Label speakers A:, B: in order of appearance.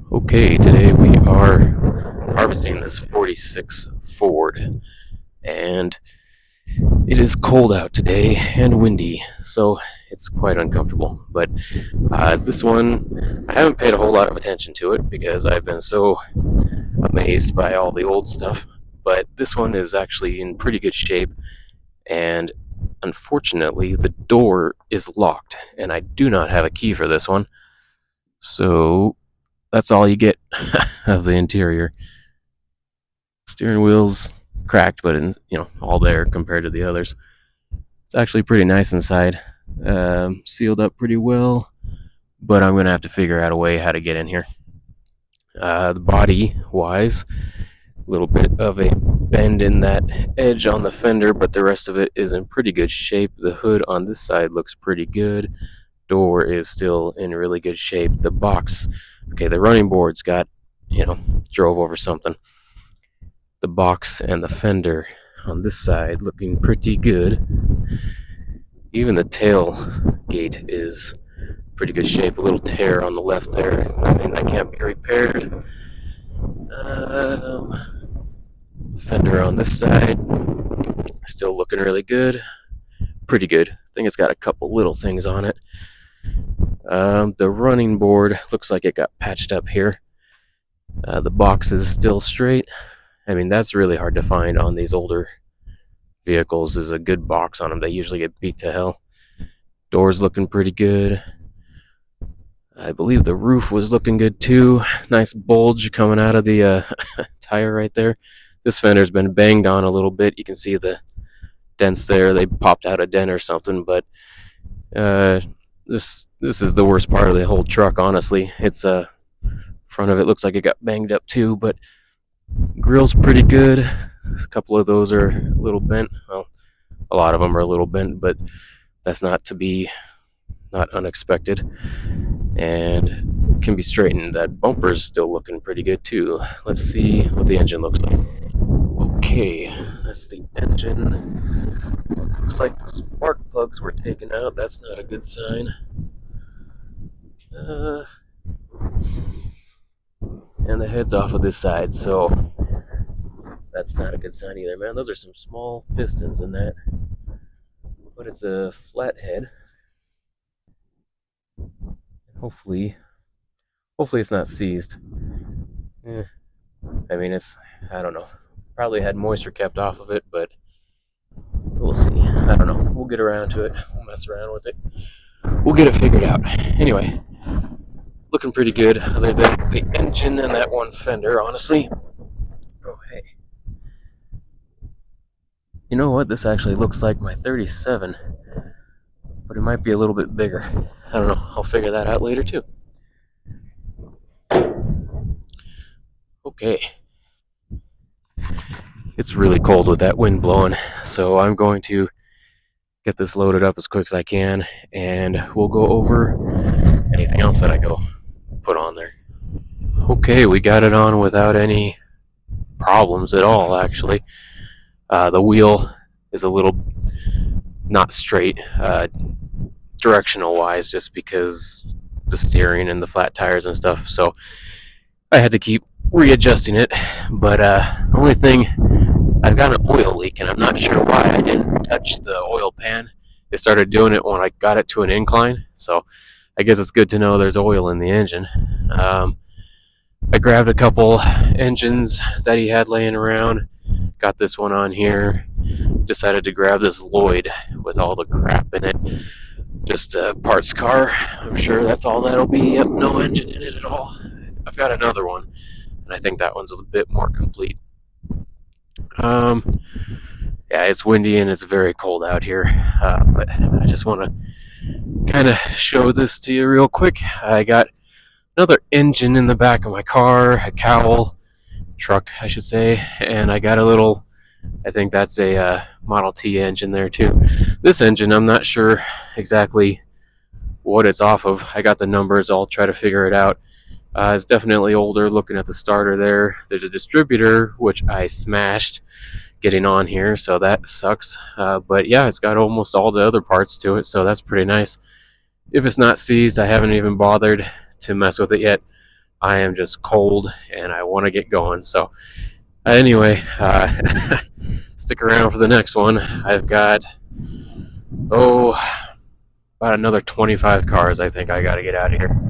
A: Okay, today we are harvesting this 46 Ford, and it is cold out today and windy, so it's quite uncomfortable. But this one, I haven't paid a whole lot of attention to it because I've been so amazed by all the old stuff. But this one is actually in pretty good shape, and unfortunately, the door is locked, and I do not have a key for this one. So that's all you get of the interior. Steering wheel's cracked, but all there compared to the others. It's actually pretty nice inside. Sealed up pretty well, but I'm gonna have to figure out a way how to get in here. The body wise, a little bit of a bend in that edge on the fender, but the rest of it is in pretty good shape. The hood on this side looks pretty good. Door is still in really good shape. The box, okay, the running board's got, drove over something. The box and the fender on this side looking pretty good. Even the tailgate is pretty good shape. A little tear on the left there, nothing that can't be repaired. Fender on this side still looking really good. Pretty good. I think it's got a couple little things on it. The running board looks like it got patched up here. The box is still straight. I mean, that's really hard to find on these older vehicles, is a good box on them. They usually get beat to hell. Door's looking pretty good. I believe the roof was looking good too. Nice bulge coming out of the tire right there. This fender's been banged on a little bit. You can see the dents there. They popped out a dent or something, but this is the worst part of the whole truck, honestly. It's front of it looks like it got banged up too, but grille's pretty good. A couple of those are a little bent. Well, a lot of them are a little bent, but that's not unexpected, and can be straightened. That bumper's still looking pretty good too. Let's see what the engine looks like. Okay, that's the engine. Looks like the spark plugs were taken out. That's not a good sign. And the head's off of this side, so that's not a good sign either, man. Those are some small pistons in that, but it's a flathead. Hopefully it's not seized. I mean, I don't know. Probably had moisture kept off of it, but we'll see. I don't know. We'll get around to it. We'll mess around with it. We'll get it figured out. Anyway, looking pretty good, other than the engine and that one fender, honestly. Oh, hey. You know what? This actually looks like my 37, but it might be a little bit bigger. I don't know. I'll figure that out later, too. Okay. It's really cold with that wind blowing, so I'm going to get this loaded up as quick as I can, and we'll go over anything else that I go put on there. Okay, we got it on without any problems at all, actually. The wheel is a little not straight, directional wise, just because the steering and the flat tires and stuff, so I had to keep readjusting it. But only thing, I've got an oil leak, and I'm not sure why I didn't touch the oil pan. It started doing it when I got it to an incline, so I guess it's good to know there's oil in the engine. I grabbed a couple engines that he had laying around, got this one on here, decided to grab this Lloyd with all the crap in it. Just a parts car, I'm sure that's all that'll be. Yep, no engine in it at all. I've got another one, and I think that one's a bit more complete. Yeah, it's windy and it's very cold out here, but I just want to kind of show this to you real quick. I got another engine in the back of my car, a cowl truck, I should say, and I got a little, I think that's a Model T engine there too. This engine, I'm not sure exactly what it's off of. I got the numbers, I'll try to figure it out. It's definitely older. Looking at the starter there, there's a distributor which I smashed getting on here, so that sucks. But yeah, it's got almost all the other parts to it, so that's pretty nice. If it's not seized, I haven't even bothered to mess with it yet. I am just cold and I want to get going. So anyway, stick around for the next one. I've got about another 25 cars I think I got to get out of here.